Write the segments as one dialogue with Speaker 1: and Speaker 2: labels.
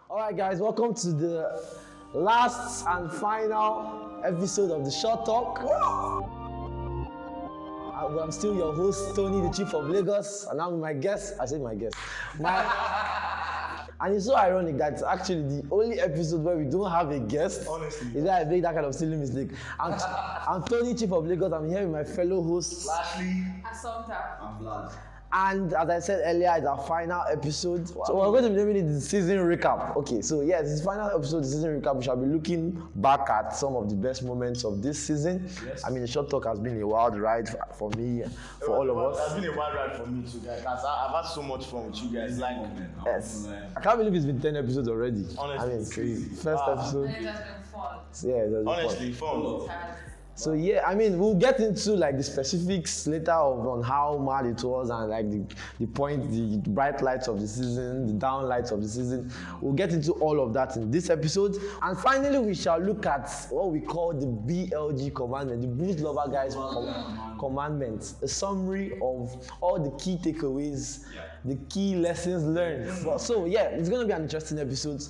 Speaker 1: Alright guys, welcome to the last and final episode of the Short Talk. I'm still your host, Tony, the Chief of Lagos, and I'm with my guest. I said my guest. And it's so ironic that it's actually the only episode where we don't have a guest.
Speaker 2: Honestly.
Speaker 1: Is that I make that kind of silly mistake. I'm Tony, Chief of Lagos. I'm here with my fellow hosts.
Speaker 2: Ashley.
Speaker 3: Assumpta.
Speaker 2: I'm Vlad.
Speaker 1: And as I said earlier, it's our final episode. So we're going to be doing the season recap. Okay, so yes, this final episode, the season recap, we shall be looking back at some of the best moments of this season.
Speaker 2: Yes.
Speaker 1: I mean, the Short Talk has been a wild ride for me, for all of us.
Speaker 2: It's been a wild ride for me too, guys. I've had so much fun with you guys. Like,
Speaker 1: Yes. I can't believe it's been 10 episodes already.
Speaker 2: Honestly,
Speaker 1: I mean,
Speaker 2: it's
Speaker 1: crazy.
Speaker 2: crazy.
Speaker 1: First
Speaker 2: Wow.
Speaker 1: episode.
Speaker 3: And it has been fun.
Speaker 1: Yeah, it has been
Speaker 2: honestly, fun.
Speaker 3: It has.
Speaker 1: So yeah, I mean, we'll get into like the specifics later on how mad it was and like the bright lights of the season, the down lights of the season. We'll get into all of that in this episode. And finally, we shall look at what we call the BLG commandment, the Blues Lover Guys commandments, a summary of all the key takeaways, the key lessons learned. So yeah, it's gonna be an interesting episode.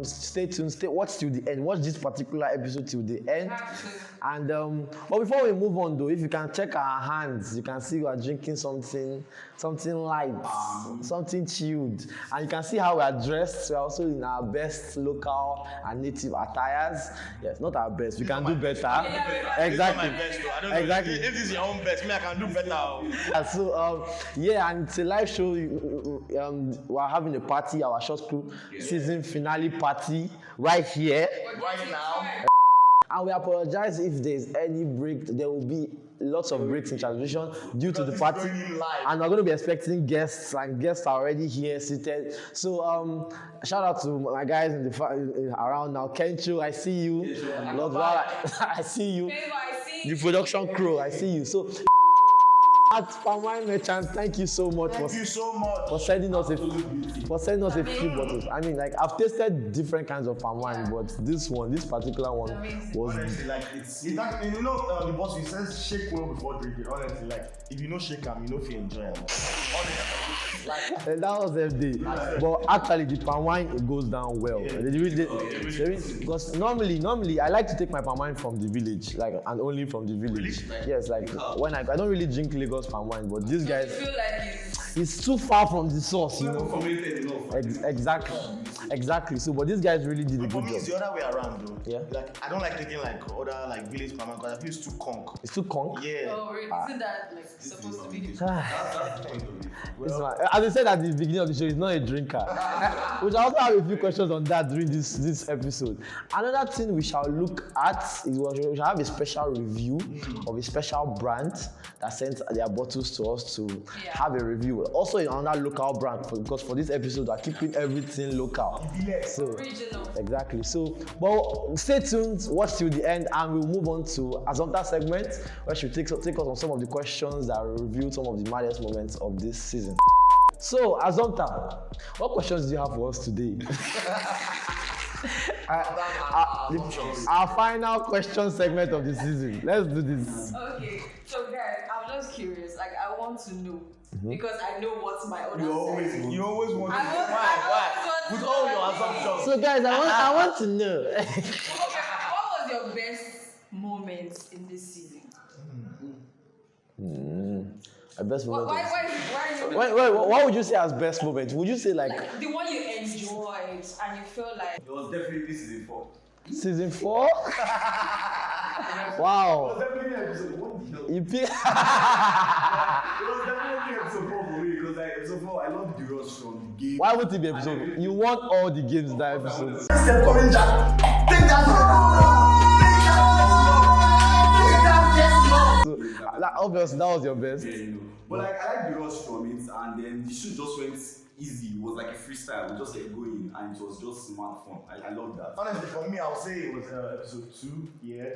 Speaker 1: Stay tuned, watch till the end. Watch this particular episode till the end. And but before we move on though, if you can check our hands, you can see we are drinking something light, something chilled. And you can see how we are dressed. We are also in our best local and native attires. Yes, not our best. We can do better. Exactly.
Speaker 2: This is my best, though. I don't
Speaker 1: Exactly.
Speaker 2: know. If this is your own best, me, I can do better.
Speaker 1: So yeah, and it's a live show. We're having a party, our short crew season finale party right here.
Speaker 2: Right now.
Speaker 1: And we apologize if there's any break. There will be lots of breaks in transmission due to the party. And we're going to be expecting guests, and guests are already here seated. So shout out to my guys in around now. Kencho, I see you. Lord, I see you.
Speaker 3: Favor, I see.
Speaker 1: The production crew, I see you. So at Palm Wine Merchant, thank you so much
Speaker 2: Thank you so much.
Speaker 1: for sending us a few bottles. I mean, like I've tasted different kinds of palm wine, but this particular one was.
Speaker 2: Honestly, like it's that, you know, the boss he says shake well before drinking. Honestly, like if you know shake them, you know if you enjoy them. Honestly,
Speaker 1: And that was FD. But actually, the palm wine it goes down well. Because normally I like to take my palm wine from the village, like and only from the village. Yes, like when I don't really drink Lagos palm wine, but these guys.
Speaker 3: I feel like
Speaker 1: It's too far from the source, you know. Exactly. So, but these guys really did a
Speaker 2: for
Speaker 1: good
Speaker 2: me,
Speaker 1: job.
Speaker 2: it's the other way around, though.
Speaker 1: Yeah.
Speaker 2: Like I don't like taking like other like village palm because I feel it's too conk.
Speaker 1: It's too conk.
Speaker 2: Yeah.
Speaker 3: oh, really? Isn't that like supposed to be the
Speaker 1: This man, as I said at the beginning of the show, he's not a drinker. We shall also have a few questions on that during this episode. Another thing we shall look at is we shall have a special review of a special brand that sent their bottles to us to have a review. Also in another local brand because for this episode we're keeping everything local. So
Speaker 3: original.
Speaker 1: exactly. So, but stay tuned, watch till the end, and we'll move on to Assumpta segment, where she'll take us on some of the questions that reveal some of the maddest moments of this season. So, Assumpta, what questions do you have for us today? Our final question segment of the season. Let's do this.
Speaker 3: Okay, so guys, I'm just curious. Like, I want to know because I know what's my other side.
Speaker 2: You always want to.
Speaker 3: I always want
Speaker 2: With
Speaker 3: to
Speaker 2: all
Speaker 3: know.
Speaker 2: your assumptions.
Speaker 1: So, guys, I want to know.
Speaker 3: Okay, what was your best moment in this season?
Speaker 1: My best moment.
Speaker 3: Why
Speaker 1: What would you say as best moment? Would you say like
Speaker 3: the one you enjoyed and you feel like
Speaker 4: It was definitely season 4.
Speaker 1: season 4? Wow.
Speaker 4: Definitely episode 1.
Speaker 1: You pick.
Speaker 4: It was definitely episode 4 for me because like episode 4, I love the rush from the game.
Speaker 1: Why would it be episode? You won all the games in that episode. So, obviously, that was your best.
Speaker 4: Yeah, you know. But like I like the rush from it, and then the shoot just went easy. It was like a freestyle. We just kept going, and it was just smart fun. I love that.
Speaker 2: Honestly, for me, I'll say it was episode 2. Yeah.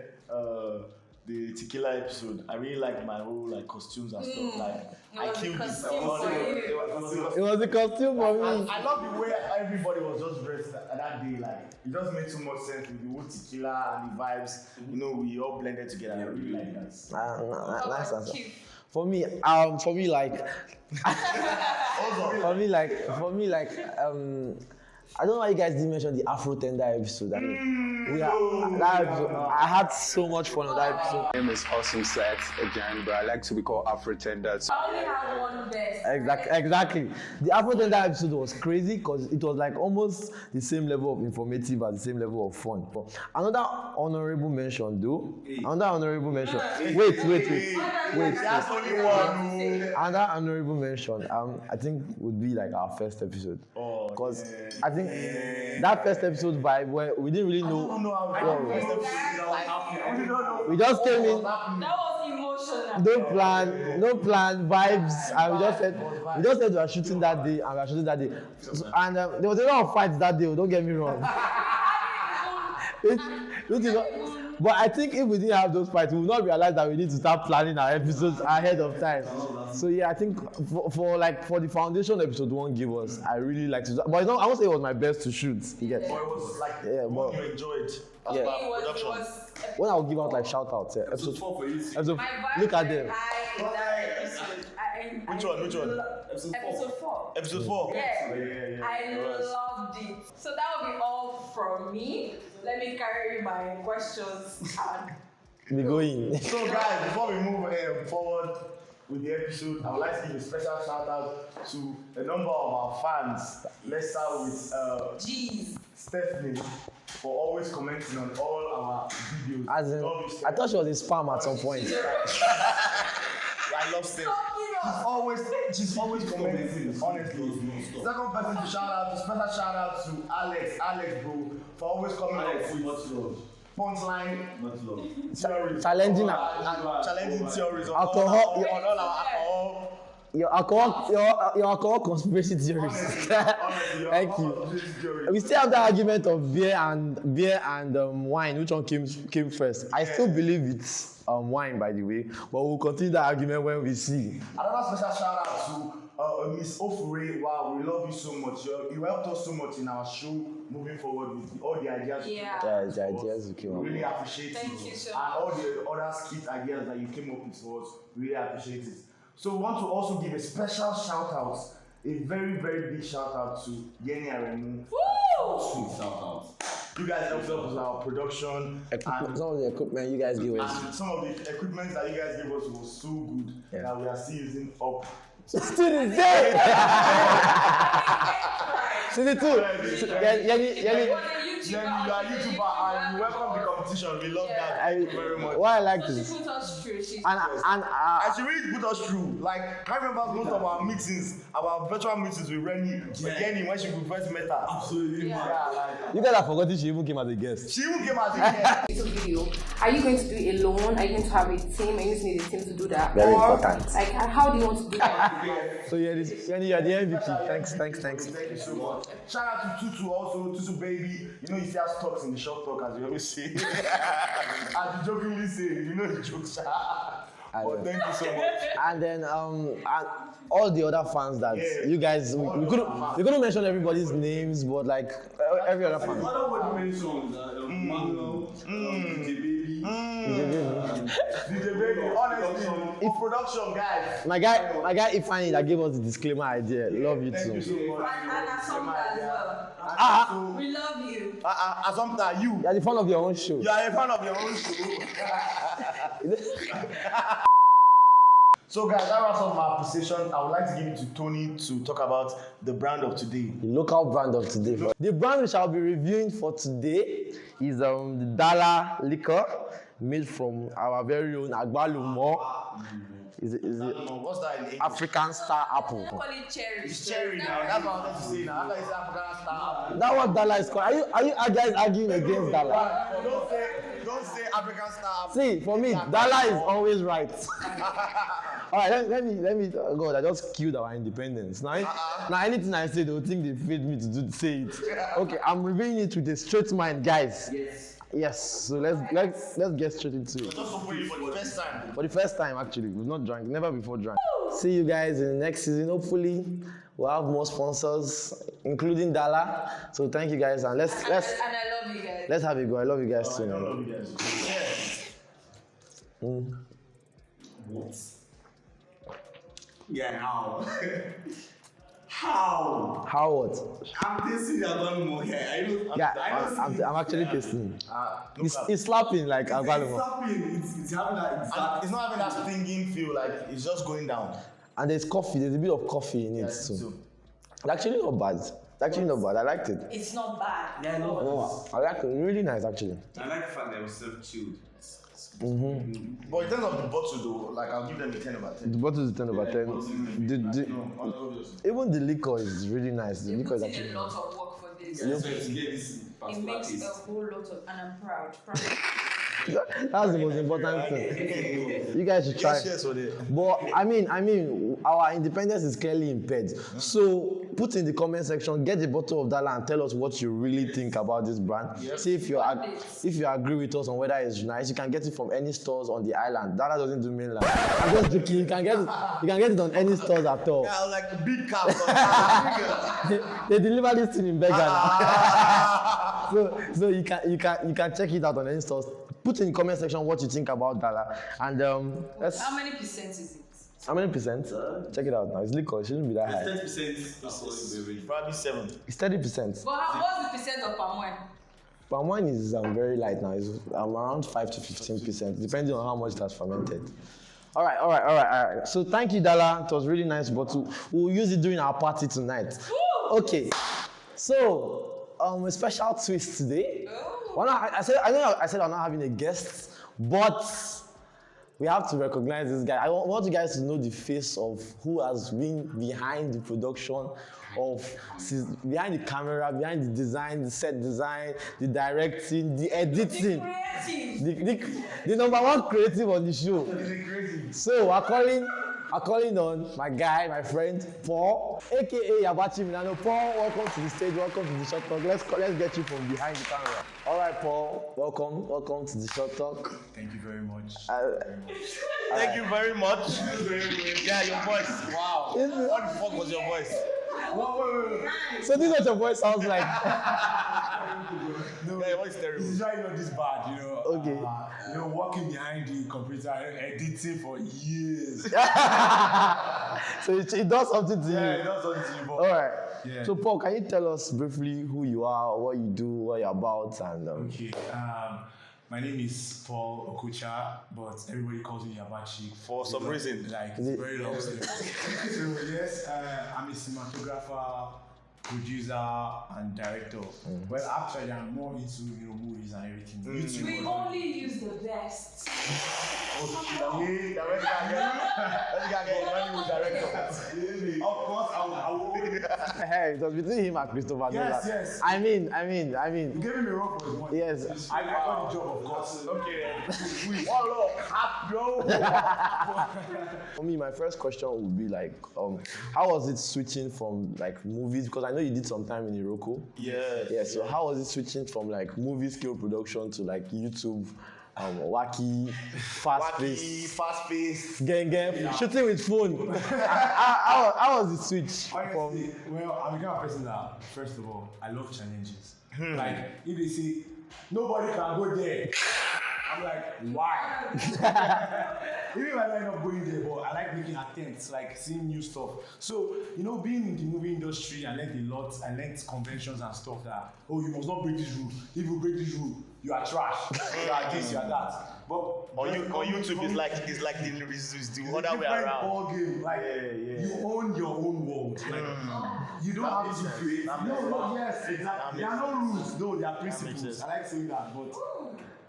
Speaker 2: The tequila episode. I really liked my whole like costumes and stuff. Like I killed this.
Speaker 1: It was a costume for me.
Speaker 2: I love the way everybody was just dressed that day. Like it just made so much sense with the whole tequila and the vibes. You know, we all blended together. I really like that.
Speaker 1: Nice answer. For me, I don't know why you guys didn't mention the Afro Tender episode. I mean, that episode, I had so much fun on that episode.
Speaker 5: My name is Awesome Set again, but I like to be called Afro Tender.
Speaker 3: I only have one best.
Speaker 1: Exactly. The Afro Tender episode was crazy because it was like almost the same level of informative as the same level of fun. But another honorable mention, though. Another honorable mention. Wait.
Speaker 2: That's only one.
Speaker 1: Another honorable mention, I think would be like our first episode. Because I think that first episode vibe where we didn't really know. We just came in.
Speaker 3: That was emotional.
Speaker 1: No plan, vibes, and we just said we are shooting that day, and we are shooting that day. And there was a lot of fights that day. Don't get me wrong. But I think if we didn't have those fights, we would not realize that we need to start planning our episodes ahead of time. So yeah, I think for the foundation episode one gave us, I really liked it. But I won't say it was my best to shoot. You get?
Speaker 2: But it was like
Speaker 1: but
Speaker 2: you enjoyed.
Speaker 1: Yeah.
Speaker 2: Production.
Speaker 1: When I'll give out like shout outs, yeah. Episode 4 for you. Look at them.
Speaker 2: Which one?
Speaker 3: Episode 4.
Speaker 2: Episode 4.
Speaker 3: Yeah. I loved it. So that will be all from me. Let me carry my questions and
Speaker 1: We going.
Speaker 2: So guys, before we move forward with the episode, I would like to give a special shout out to a number of our fans. Let's start with Stephanie for always commenting on all our videos.
Speaker 1: As in, I thought she was a spam at some point.
Speaker 2: I love Steph. She's always commenting, honestly. Second person to shout out, special shout out to Alex bro, for always coming up with punchline theories. Challenging theories on
Speaker 1: Alcohol.
Speaker 2: all our alcohol.
Speaker 1: Your alcohol conspiracy theories. Thank you. We still have the argument of beer and wine. Which one came first? I still believe it's wine, by the way, but we'll continue the argument when we see.
Speaker 2: Another special shout out to Miss Ofure. Wow, we love you so much. You helped us so much in our show moving forward with all the ideas.
Speaker 3: Yeah,
Speaker 1: the ideas you came up with.
Speaker 2: Really appreciate it.
Speaker 3: Thank you so
Speaker 2: and all the other skit ideas that you came up with for us. Really appreciate it. So we want to also give a special shout out, a very, very big shout out to Yenny Aremu.
Speaker 3: Woo!
Speaker 2: Shout out. You guys helped us with our production.
Speaker 1: Some of the equipment you guys give us.
Speaker 2: And some of the equipment that you guys gave us was so good that we are still using up.
Speaker 1: Still the same. See the two. Yenny.
Speaker 2: You are a YouTuber and you welcome the competition. We love that. Thank you very much.
Speaker 1: Why I like
Speaker 3: So
Speaker 1: this.
Speaker 3: she put us through.
Speaker 2: And she really put us through. Like, I remember most of our meetings, our virtual meetings with Yenny when she first met her. Absolutely. Yeah, like,
Speaker 1: You guys have forgotten she even came as a guest.
Speaker 2: she even came as a guest.
Speaker 6: YouTube video. Are you going to do it alone? Are you going to have a team? Are you going to need a team to do that?
Speaker 1: Very
Speaker 6: or,
Speaker 1: important.
Speaker 6: Like, how do you want to do that?
Speaker 1: So Yenny, you are the MVP. Thanks.
Speaker 2: Thank you so much. Shout out to Tutu also, Tutu baby. You know he still talks in the short talk as we always say. As you jokingly say, you know the jokes. But thank you so much.
Speaker 1: And then and all the other fans that you guys we couldn't mention everybody's names, but like every other fan.
Speaker 4: What mentioned? Mango,
Speaker 2: DJ baby, honestly, in production, guys.
Speaker 1: My guy Ifani that gave us the disclaimer idea. Love you
Speaker 2: Thank you
Speaker 1: too.
Speaker 2: so much.
Speaker 3: And Asomta as well. We love you.
Speaker 2: Asomta, you.
Speaker 1: You are the fan of your own show.
Speaker 2: You are a fan of your own show. So guys, that wraps up my appreciation. I would like to give it to Tony to talk about the brand of today.
Speaker 1: The local brand of today. The brand we shall be reviewing for today is the Dala liquor made from our very own Agbalumo. Is it
Speaker 2: What's that in English?
Speaker 1: African star apple?
Speaker 3: Call it cherry.
Speaker 2: It's cherry now. That's what I wanted to say now. After it's African star.
Speaker 1: That what Dala is called. Are you guys arguing against Dala?
Speaker 2: Don't say African star.
Speaker 1: See, for me, Dala is always right. All right, let me. God, I just killed our independence. Now anything I say, they'll think they paid me to say it. Okay, I'm reviewing it with a straight mind, guys. Yes. So let's get straight into it.
Speaker 2: Just for the first time.
Speaker 1: For the first time, actually, we've not drank, never before drank. See you guys in the next season. Hopefully, we'll have more sponsors, including Dala. So thank you guys, and let's.
Speaker 3: And I love you guys.
Speaker 1: Let's have a go. I love you guys too.
Speaker 2: I love you guys.
Speaker 4: What? Yeah, how? How?
Speaker 1: How what?
Speaker 4: I'm tasting that one more here.
Speaker 1: I'm actually tasting.
Speaker 2: No
Speaker 1: It's,
Speaker 2: cap.
Speaker 1: it's slapping like
Speaker 4: It's
Speaker 1: agbalumo.
Speaker 4: slapping. It's having that
Speaker 2: And
Speaker 4: exact.
Speaker 2: it's not having that stinging feel, like it's just going down.
Speaker 1: And there's coffee. There's a bit of coffee in it too.
Speaker 2: So,
Speaker 1: It's actually not bad. It's actually not bad. I liked it.
Speaker 3: It's not bad.
Speaker 4: Yeah, I love
Speaker 1: Oh, I like it. Really nice actually.
Speaker 4: I like the fact that it was self-chilled.
Speaker 2: but in terms of the bottle though, like I'll give them a 10 over 10.
Speaker 1: The bottle is 10 over 10.
Speaker 2: No, obviously.
Speaker 1: Even the liquor is really nice. The
Speaker 3: You
Speaker 1: liquor is
Speaker 3: put in
Speaker 1: actually
Speaker 3: a lot of work for this.
Speaker 4: Yeah, so to get this
Speaker 3: It
Speaker 4: particular
Speaker 3: makes a
Speaker 4: taste.
Speaker 3: whole lot of, and I'm proud.
Speaker 1: that's the most important thing. You guys should try.
Speaker 2: Yes, for the.
Speaker 1: But I mean, our independence is clearly impaired. So put in the comment section, get a bottle of Dala and tell us what you really think about this brand. See if you agree with us on whether it's nice. You can get it from any stores on the island. Dala doesn't do mainland. I'm just joking. You can get it on any stores at all.
Speaker 2: Yeah, like the big cap.
Speaker 1: They deliver this thing in Beggar. So you can check it out on any stores. Put in the comment section what you think about Dala, and let's.
Speaker 3: How many percent is it?
Speaker 1: How many percent? Check it out now. It's liquor. It shouldn't be that high.
Speaker 4: 10%.
Speaker 2: Probably 7.
Speaker 1: It's 30%.
Speaker 3: But what's the percent of palm wine?
Speaker 1: Palm wine is very light now. It's around 5 to 15%, depending on how much it has fermented. All right. So thank you, Dala. It was really nice, but we'll use it during our party tonight. Okay. So a special twist today. Well, I said I'm not having a guest, but we have to recognize this guy. I want you guys to know the face of who has been behind the production behind the camera, behind the design, the set design, the directing, the editing. The number one creative on the show. So we're calling on my guy, my friend, Paul, aka Yabachi Milano. Paul, welcome to the stage, welcome to the short talk. Let's get you from behind the camera. All right, Paul, welcome to the short talk.
Speaker 2: Thank you very much.
Speaker 1: Thank
Speaker 2: you very much. Yeah, your voice. Wow. What the fuck was your voice?
Speaker 1: So this is what your voice sounds like.
Speaker 2: No, yeah, your voice is terrible.
Speaker 7: It's usually not this bad, you know.
Speaker 1: Okay.
Speaker 7: Working behind the computer, editing for years.
Speaker 1: So it does something to you.
Speaker 7: Yeah, it does something to you.
Speaker 1: All right.
Speaker 7: Yeah.
Speaker 1: So Paul, can you tell us briefly who you are, what you do, what you're about, and
Speaker 7: Okay. My name is Paul Okocha, but everybody calls me Yabachi.
Speaker 2: For some reason.
Speaker 7: Like,
Speaker 1: Is it-
Speaker 7: very long story. So, yes, I'm a cinematographer, producer, and director. Well, actually, I'm more into movies and everything. YouTube.
Speaker 3: We only use the best.
Speaker 2: Of course, I will.
Speaker 1: hey, it was between him and Christopher
Speaker 7: Yes,
Speaker 1: Nolan.
Speaker 7: yes.
Speaker 1: I mean.
Speaker 7: You gave me a rope for his money.
Speaker 1: Yes.
Speaker 7: I got the job, of course.
Speaker 2: Okay. Bro.
Speaker 1: For me, my first question would be like, how was it switching from like movies? Because I know you did some time in Iroko.
Speaker 2: Yeah.
Speaker 1: So how was it switching from like movie scale production to like YouTube, wacky,
Speaker 2: fast-paced.
Speaker 1: gang, shooting with phone? how was the switch?
Speaker 7: Honestly, well, I'm the kind of person that, first of all, I love challenges. Like, if they say, nobody can go there, I'm like, why? Even if I like not going there, but I like making attempts, like seeing new stuff. So, being in the movie industry, I learned a lot. I learned conventions and stuff that, you must not break this rule. If you break this rule, you are trash. You are this, you are that. But
Speaker 2: On YouTube, it's like the other way around.
Speaker 7: Ball game. Like, you own your own world. Like, you don't have to create. No, yes, exactly. There are no rules. No, there are principles. I like saying that, but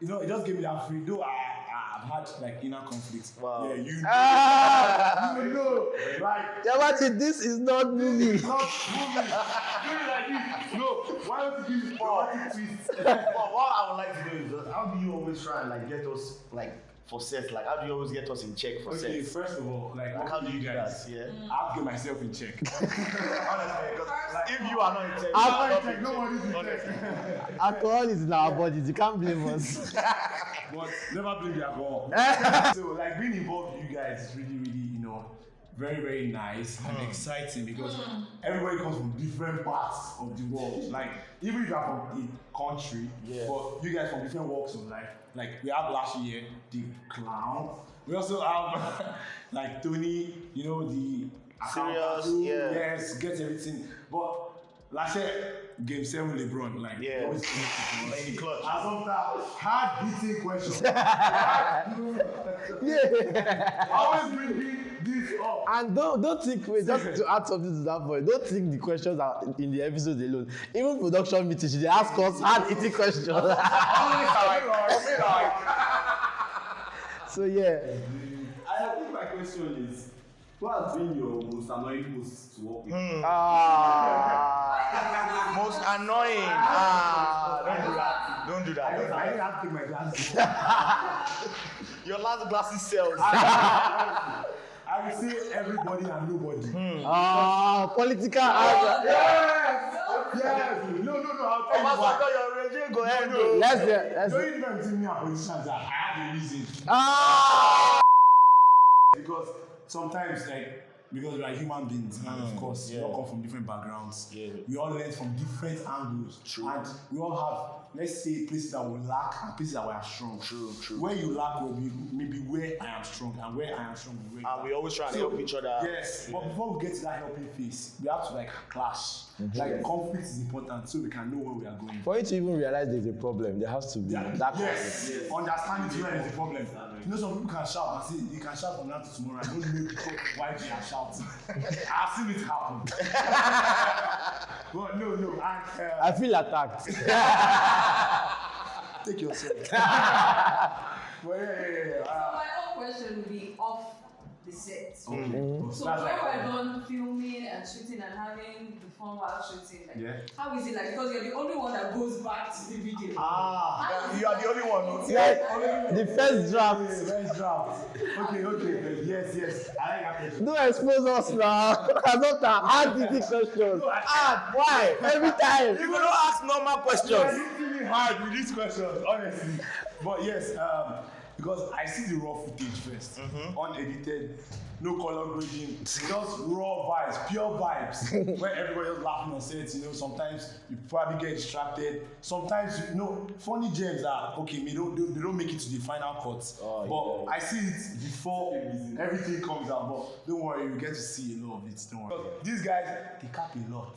Speaker 7: it just gave me that freedom. Though I've had like inner conflicts.
Speaker 2: Wow.
Speaker 7: Yeah, you
Speaker 1: Ah!
Speaker 7: know, right?
Speaker 1: Yabachi, this is not movie.
Speaker 7: Not moving. Do it like this. No, why don't you give me dramatic twist?
Speaker 2: What I would like to do is just, how do you always try and like get us like for set? Like how do you always get us in check for
Speaker 7: Okay,
Speaker 2: set?
Speaker 7: first of all, like
Speaker 2: Like how do you do
Speaker 7: guys?
Speaker 2: that? Yeah.
Speaker 7: I have to get myself in check.
Speaker 2: Honestly, because if you are not in check,
Speaker 1: I'm
Speaker 2: you are
Speaker 7: not in
Speaker 2: not
Speaker 7: check, nobody's in check.
Speaker 1: Alcohol is in our bodies. You can't blame us.
Speaker 7: But never blame the alcohol. So like being involved with you guys is really, really, very, very nice and exciting because everybody comes from different parts of the world. Like even if you are from a country, but you guys from different walks of life. Like we have last year the clown. We also have like Tony, the
Speaker 2: Serious, yeah.
Speaker 7: Yes, get everything. But like I said, game 7 LeBron, like
Speaker 2: Yeah.
Speaker 7: always
Speaker 2: In the clutch.
Speaker 7: as of that, hard-hitting question.
Speaker 1: Yeah.
Speaker 7: Always bringing this up.
Speaker 1: And don't think, wait, just to add something to that point, don't think the questions are in the episode alone. Even production meetings, they ask us hard-hitting questions. So yeah.
Speaker 4: I think my question is, who has been your most annoying host to work with?
Speaker 2: Most annoying. Don't do that.
Speaker 7: I didn't have to take my glasses.
Speaker 2: Your last glasses sells.
Speaker 7: I will say everybody and nobody.
Speaker 1: Political answer.
Speaker 7: Yes. No. I'll tell you why.
Speaker 2: Your regime go ahead.
Speaker 1: Let's do it.
Speaker 7: Don't even between me and politicians. I have a reason. Because sometimes, because we are human beings, and of course, we all come from different backgrounds. Yeah. We all learn from different angles. True. And we all have, let's say, places that we lack and places that we are strong. True. Where you lack will be maybe where I am strong, and where I am strong will be where
Speaker 2: And we always try to help each other.
Speaker 7: Yes, but before we get to that helping phase, we have to clash. Conflict is important so we can know where we are going.
Speaker 1: For you to even realize there's a problem, there has to be that.
Speaker 7: Yes. Understanding where is the problem. You know, some people can shout and say, you can shout from now to tomorrow. I don't know why they are shouting. I've seen it happen. But no.
Speaker 1: I feel attacked.
Speaker 7: Take yourself. Well,
Speaker 3: So my own question would be off the set. So when we're done filming and shooting and having the fun while shooting, how is it like? Because you're the only one that goes back to the video.
Speaker 2: You are the only one.
Speaker 1: The first draft.
Speaker 7: Okay. Yes. I like that question.
Speaker 1: Don't expose us now. I'm not hard-hitting questions. Why? Every time.
Speaker 2: You don't ask normal
Speaker 7: You're
Speaker 2: questions.
Speaker 7: hitting me hard with these questions, honestly. But yes, because I see the raw footage first, unedited, no color grading, just raw vibes, pure vibes. Where everybody is laughing on set, sometimes you probably get distracted. Sometimes, funny gems are okay. They don't make it to the final cut. But I see it before everything comes out. But don't worry, you get to see a lot of it. Don't worry. These guys, they cap a lot.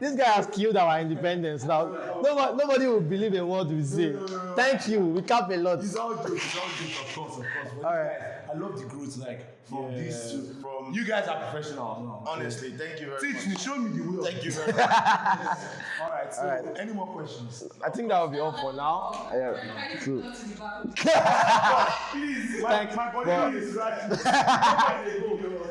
Speaker 1: This guy has killed our independence now. Nobody will believe a word we say. Thank you. We cap a lot.
Speaker 7: It's all jokes, of course. But
Speaker 1: All right.
Speaker 7: guys, I love the growth, from this to you guys are professionals now.
Speaker 2: Honestly, thank you very
Speaker 7: Teach me, show me the way.
Speaker 2: Thank you very much.
Speaker 7: All right, so any more questions?
Speaker 1: I think that will be all for now. True.
Speaker 7: Please, my body is right.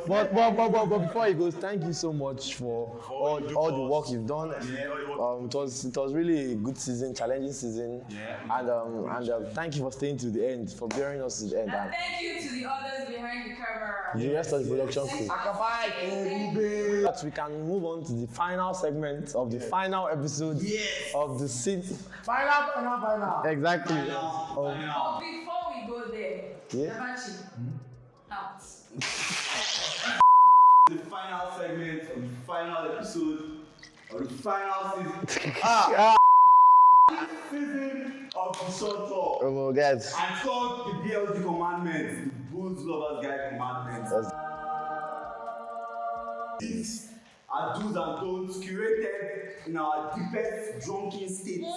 Speaker 1: But before he goes, thank you so much for all the work you've done. It was really a good season, challenging season. And thank you for staying to the end, for bearing us to the end.
Speaker 3: And thank you to the others behind the camera.
Speaker 1: The rest of the production crew. That we can move on to the final segment of the final episode of the season.
Speaker 7: Final.
Speaker 1: Exactly.
Speaker 3: But before we go there, Nabachi, out.
Speaker 4: The final segment of the final episode of the final season. Season of the short talk.
Speaker 1: Oh, guys.
Speaker 4: And called the BLG Commandments, the Booze Lovers Guide Commandments. These are do's and don'ts curated in our deepest drunken states.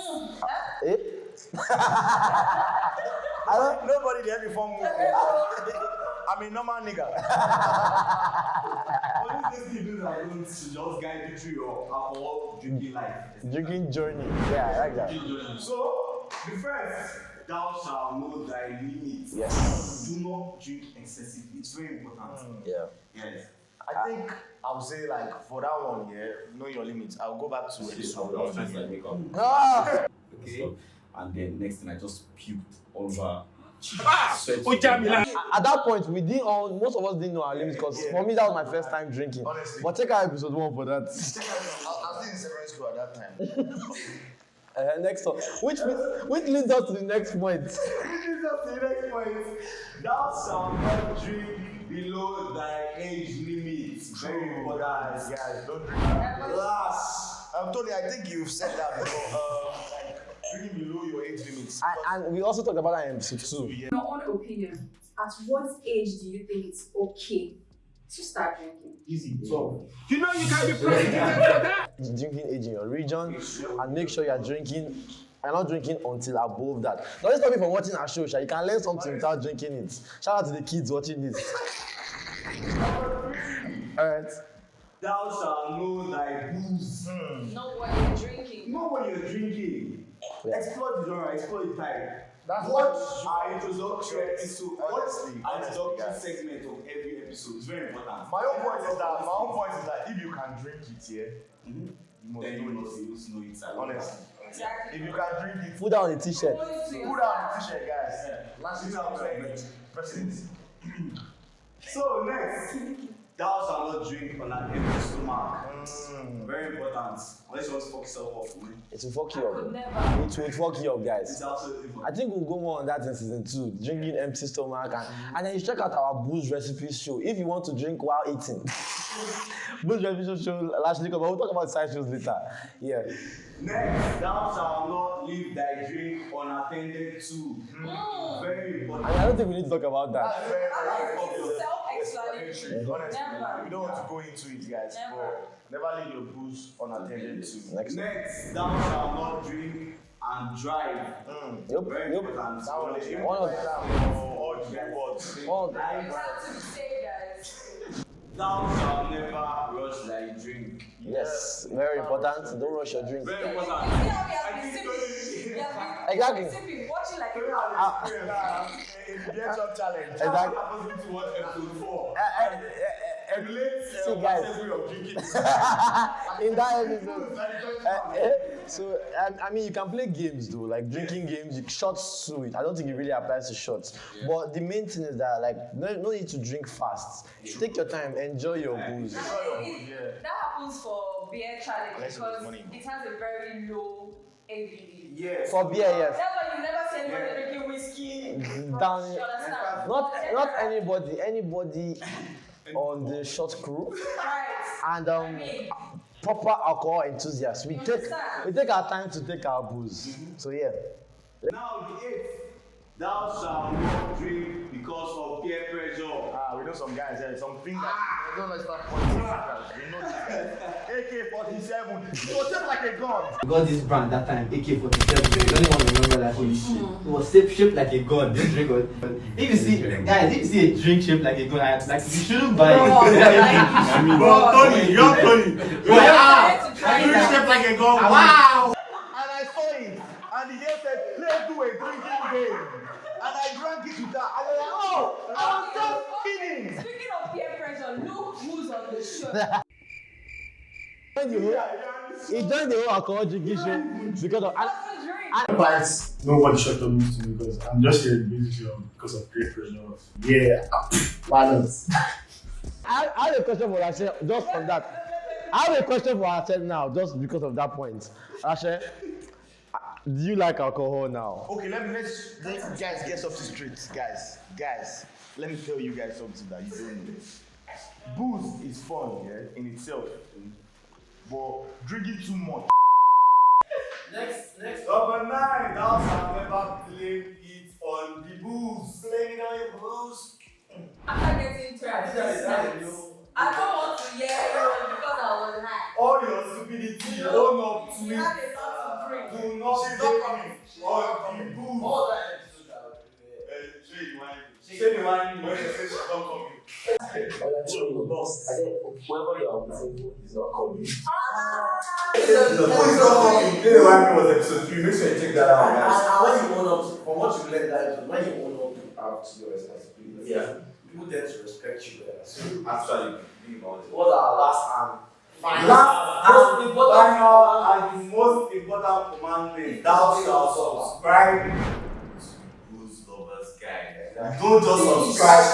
Speaker 2: Nobody there before me. I'm a normal nigga.
Speaker 4: What is this do's and don'ts to just guide you through your alcohol drinking life?
Speaker 1: Drinking journey. Yeah, I like that.
Speaker 4: So, the first, thou shalt know thy limits.
Speaker 1: Yes.
Speaker 4: Do not drink excessively. It's very important.
Speaker 1: Yeah.
Speaker 4: Yes.
Speaker 2: I think I would say for that one, know your limits. I'll go back to episode 1.
Speaker 4: Okay. And then next thing I just puked all over.
Speaker 1: At that point, most of us didn't know our limits because for me that was my first time drinking.
Speaker 2: Honestly.
Speaker 1: But check out episode 1 for that.
Speaker 2: I was still in secondary school at that time.
Speaker 1: Next one, which leads us to the next point.
Speaker 4: Thou shalt not drink below thy age limit. Very important.
Speaker 2: Guys, don't drink.
Speaker 4: Last.
Speaker 2: Tony, I think you've said that before. Drinking below your age limits.
Speaker 1: And we also talked about that in episode 2.
Speaker 6: In your own opinion, at what age do you think it's okay to start drinking?
Speaker 2: Easy. So,
Speaker 8: You know you can't be president for that.
Speaker 1: Drinking age in your region, and make sure you're drinking. I'm not drinking until above that. Don't stop me from watching a show, Sha. You can learn something without drinking it. Shout out to the kids watching this. Alright.
Speaker 4: Thou shalt know thy booze.
Speaker 3: Know what you're drinking.
Speaker 4: Know what you're drinking.
Speaker 1: Yeah.
Speaker 4: Explore the genre, explore the type.
Speaker 2: that's
Speaker 4: Watch our introduction episode.
Speaker 2: Honestly,
Speaker 4: Our introduction
Speaker 2: guys.
Speaker 4: segment of every episode. It's very important.
Speaker 2: My own point is that if you can drink it, yeah, you must
Speaker 4: Then you
Speaker 2: know
Speaker 4: must
Speaker 2: it.
Speaker 4: know it. I love
Speaker 2: Honestly.
Speaker 3: Exactly.
Speaker 2: If you can drink it,
Speaker 1: Put down the t-shirt.
Speaker 3: Know it to
Speaker 2: put
Speaker 3: yourself.
Speaker 2: down the t-shirt, guys. Last year, president.
Speaker 4: So next, thou shalt not drink on an empty stomach. Very important. Unless you want to fuck yourself off.
Speaker 1: It will fuck you
Speaker 3: I would
Speaker 1: up.
Speaker 3: never.
Speaker 1: It will fuck you up, guys.
Speaker 4: It's absolutely
Speaker 1: I
Speaker 4: fine.
Speaker 1: think we'll go more on that in season 2. Drinking empty stomach and then you check out our booze recipes show if you want to drink while eating. Booze recipes show last week, but we'll talk about side shows later. Yeah.
Speaker 4: Next, thou shalt not leave thy drink unattended to. Very important.
Speaker 1: And I don't think we need to talk about that.
Speaker 2: That's very,
Speaker 3: I
Speaker 2: very,
Speaker 3: like
Speaker 2: very
Speaker 3: it's self-explanatory.
Speaker 2: Honestly,
Speaker 3: Never.
Speaker 2: we don't want to go into it, guys.
Speaker 3: Never.
Speaker 2: But never leave your booze unattended to.
Speaker 1: Next.
Speaker 4: Thou shalt not drink and drive.
Speaker 1: Yep.
Speaker 4: Very
Speaker 1: Yep.
Speaker 4: important.
Speaker 2: That one is
Speaker 1: One of-
Speaker 2: all the words.
Speaker 1: One
Speaker 3: You have to be safe, guys.
Speaker 4: Thou shalt never rush thy drink.
Speaker 1: Yes, very important. Don't rush your drink.
Speaker 4: Very
Speaker 3: You
Speaker 4: important.
Speaker 3: see how we have been sipping? We have been
Speaker 1: Exactly.
Speaker 3: sipping, watching like a
Speaker 2: In the Get Up Challenge.
Speaker 1: Exactly.
Speaker 4: Happens to watch episode 4.
Speaker 1: See, guys,
Speaker 4: of drinking.
Speaker 1: in that episode. So, I mean, you can play games though, like drinking games, you shots through it. I don't think it really applies to shots. But the main thing is that, like, no need to drink fast. Take your time, enjoy your booze.
Speaker 3: That happens for beer challenge because it has a very low ABV.
Speaker 4: Yes.
Speaker 1: For beer, yes.
Speaker 3: That's why you never see anybody drinking whiskey.
Speaker 1: Down,
Speaker 3: You understand?
Speaker 1: not anybody on the short crew.
Speaker 3: Right.
Speaker 1: And
Speaker 3: I mean,
Speaker 1: proper alcohol enthusiasts. We
Speaker 3: You
Speaker 1: take
Speaker 3: understand?
Speaker 1: our time to take our booze. So yeah.
Speaker 4: Now the 8th, thou shalt not drink because of peer pressure.
Speaker 2: We know some guys here, some fingers. I don't know start pointing fingers. We know this guy. AK-47. It was just like a gun.
Speaker 9: I got this brand that time, AK-47. The only one I remember that holy shit. It was shaped like a gun. This drink was. If you see, guys, if you see a drink shaped like a gun, like you shouldn't buy it.
Speaker 2: I mean, Tony, you're Tony.
Speaker 3: Wow.
Speaker 2: Drink shaped like a gun. Wow. And I saw it. And the girl said, let's do a drinking game. And I drank it with that. And I was like, oh, I was just kidding.
Speaker 3: Speaking of peer pressure, look who's on the show.
Speaker 1: He joined the whole alcohol drinking show because of.
Speaker 3: Doesn't drink.
Speaker 10: Quite know what the short term means to me because I'm just here basically because of peer pressure. Yeah, why not?
Speaker 1: I have a question for Ashe, just on that. I have a question for Ashe now, just because of that point. Ashe, do you like alcohol now?
Speaker 2: Okay, let's guys get off the streets, guys. Let me tell you guys something that you don't know. Booze is fun, yeah, in itself, but drinking too much.
Speaker 4: Next. Number 9, thou shalt never blame it on the booze. Blame it on your booze.
Speaker 3: After getting to I don't want to hear it because I was high.
Speaker 4: All your stupidity, own up to
Speaker 3: You
Speaker 4: it.
Speaker 3: had a lot to drink.
Speaker 4: Do not
Speaker 2: She's
Speaker 4: blame
Speaker 2: not coming.
Speaker 4: it on the booze. Say the one when you say she's not coming.
Speaker 10: Whoever you are waiting for is not coming.
Speaker 4: Who is not coming? Say the one was episode 3. Make sure you check that out, guys.
Speaker 11: And when you own up to, from what you learned that episode, when you own up to your responsibility, people tend to respect you better. So,
Speaker 4: Actually, think about it.
Speaker 11: what's our last and final
Speaker 4: Last and the most important commandment, thou shalt subscribe to Booze Lovers Guide. Don't just subscribe.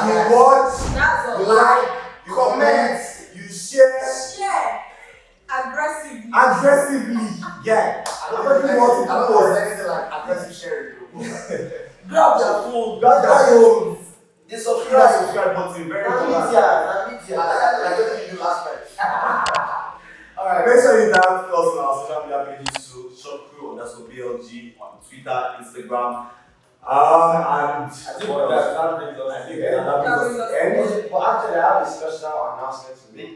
Speaker 4: You watch,
Speaker 3: That's
Speaker 4: you
Speaker 3: all.
Speaker 4: like, you comment, you share
Speaker 3: Yeah. Aggressively.
Speaker 4: aggressively. Yeah.
Speaker 11: I don't know if there's anything like aggressive sharing. Grab your phone,
Speaker 4: Grab your phone.
Speaker 11: They
Speaker 4: Hit that
Speaker 11: subscribe.
Speaker 4: subscribe button, very important.
Speaker 11: Like what you do last night. Alright.
Speaker 4: Make sure you tag us on our social media pages to shopcrew_BLG on Twitter, Instagram,
Speaker 2: And
Speaker 11: I think that brings us.
Speaker 2: I think that brings us end.
Speaker 11: But actually, I have a special announcement to make.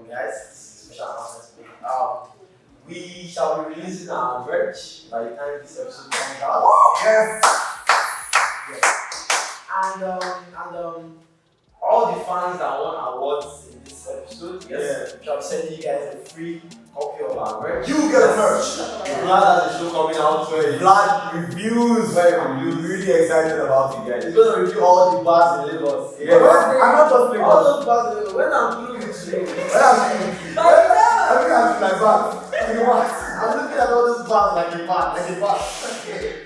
Speaker 11: Guys, special announcement to make. We shall be releasing our merch by the time this episode comes out.
Speaker 2: Yes.
Speaker 11: And all the fans that won awards in this episode, we shall be sending you guys a free copy of our merch.
Speaker 2: You get a merch.
Speaker 11: Vlad has a show coming out where
Speaker 2: Vlad reviews. We're really excited about it, guys.
Speaker 11: he's going to review all the bars in Lagos.
Speaker 2: Yeah. I'm not just Lagos.
Speaker 11: All those bars in Lagos. When I'm through with you,
Speaker 2: I think I'm like that. You know what?
Speaker 11: I'm looking at all those bars like a bar.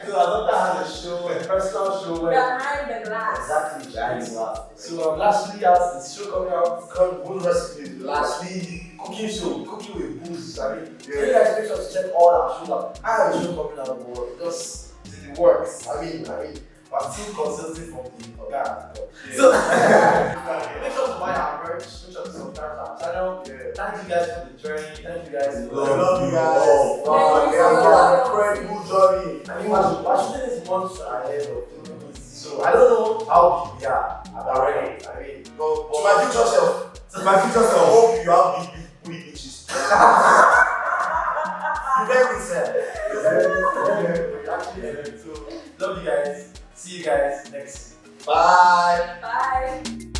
Speaker 11: So Adopta has a show, a personal show where
Speaker 3: Behind the glass.
Speaker 11: exactly behind the glass. So lastly, has the show coming out called Boore Recipes. Lastly, cooking show, cooking with booze. I mean, so you guys make sure to check all our shows out. I have a show coming out, but just in the works. I mean, I'm still consulting from the organ. So make sure to buy our merch. Make sure to subscribe to our channel. Thank you guys for the journey. Thank you guys.
Speaker 2: I love you guys.
Speaker 11: Wow,
Speaker 3: Thank you so much.
Speaker 11: incredible journey. I mean, we're shooting this month ahead of the movies. So I don't know how big we are already. I mean,
Speaker 2: To my future self. I hope you have big booty bitches.
Speaker 11: you very good, sir. Actually, so love you guys. See you guys next week. Bye.
Speaker 3: Bye.